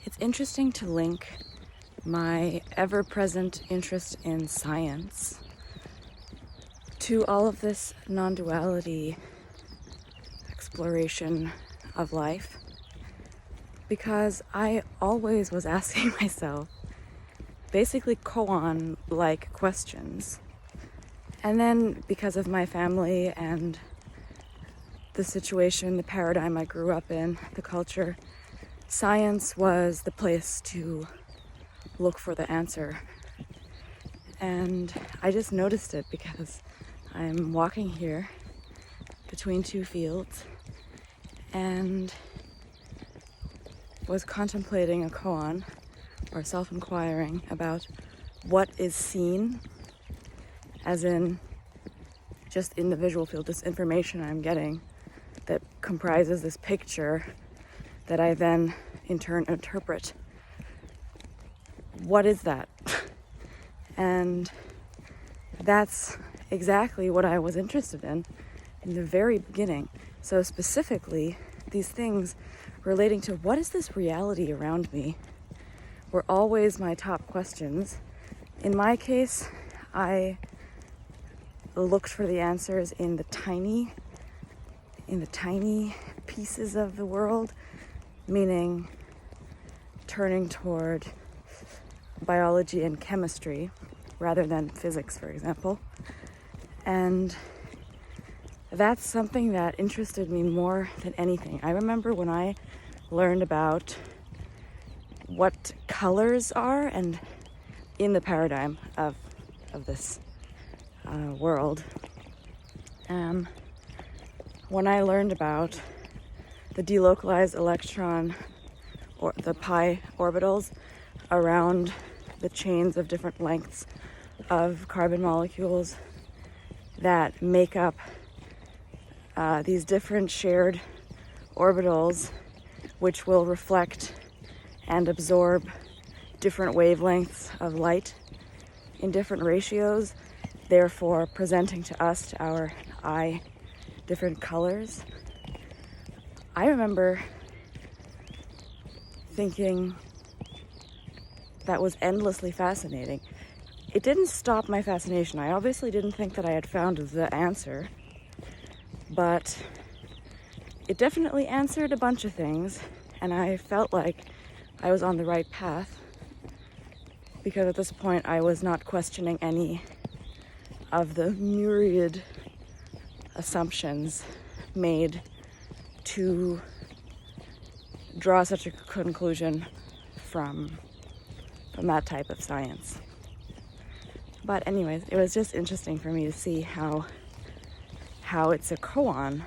It's interesting to link my ever-present interest in science to all of this non-duality exploration of life, because I always was asking myself basically koan-like questions. And then because of my family and the situation, the paradigm I grew up in, the culture, science was the place to look for the answer. And I just noticed it because I'm walking here between two fields and was contemplating a koan, or self-inquiring, about what is seen, as in just in the visual field, this information I'm getting that comprises this picture that I then in turn interpret. What is that? And that's exactly what I was interested in the very beginning. So specifically, these things relating to what is this reality around me were always my top questions. In my case, I looked for the answers in the tiny pieces of the world, meaning turning toward biology and chemistry rather than physics, for example. And that's something that interested me more than anything. I remember when I learned about what colors are, and in the paradigm of this world, when I learned about the delocalized electron, or the pi orbitals around the chains of different lengths of carbon molecules that make up these different shared orbitals, which will reflect and absorb different wavelengths of light in different ratios, therefore presenting to us, to our eye, different colors. I remember thinking that was endlessly fascinating. It didn't stop my fascination. I obviously didn't think that I had found the answer, but it definitely answered a bunch of things, and I felt like I was on the right path, because at this point I was not questioning any of the myriad assumptions made to draw such a conclusion from that type of science. But anyways, it was just interesting for me to see how it's a koan,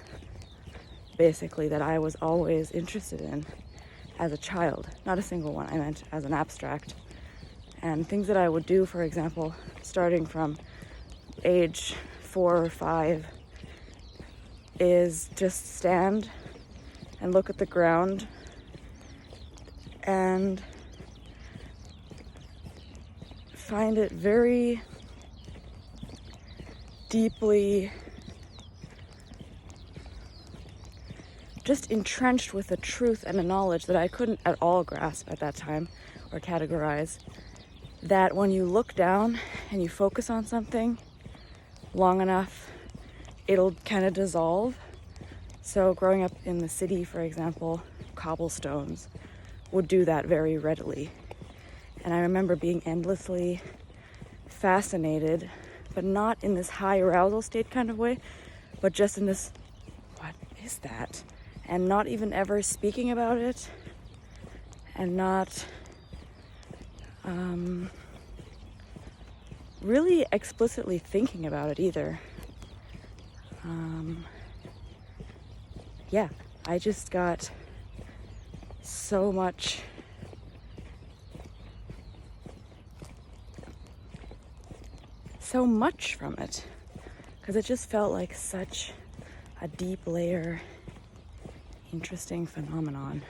basically, that I was always interested in as a child. Not a single one, I meant as an abstract. And things that I would do, for example, starting from age 4 or 5, is just stand and look at the ground and find it very deeply just entrenched with a truth and a knowledge that I couldn't at all grasp at that time or categorize, that when you look down and you focus on something long enough, it'll kind of dissolve. So growing up in the city, for example, cobblestones would do that very readily. And I remember being endlessly fascinated, but not in this high arousal state kind of way, but just in this, what is that? And not even ever speaking about it, and not really explicitly thinking about it either. Yeah, I just got so much from it, because it just felt like such a deep layer, interesting phenomenon.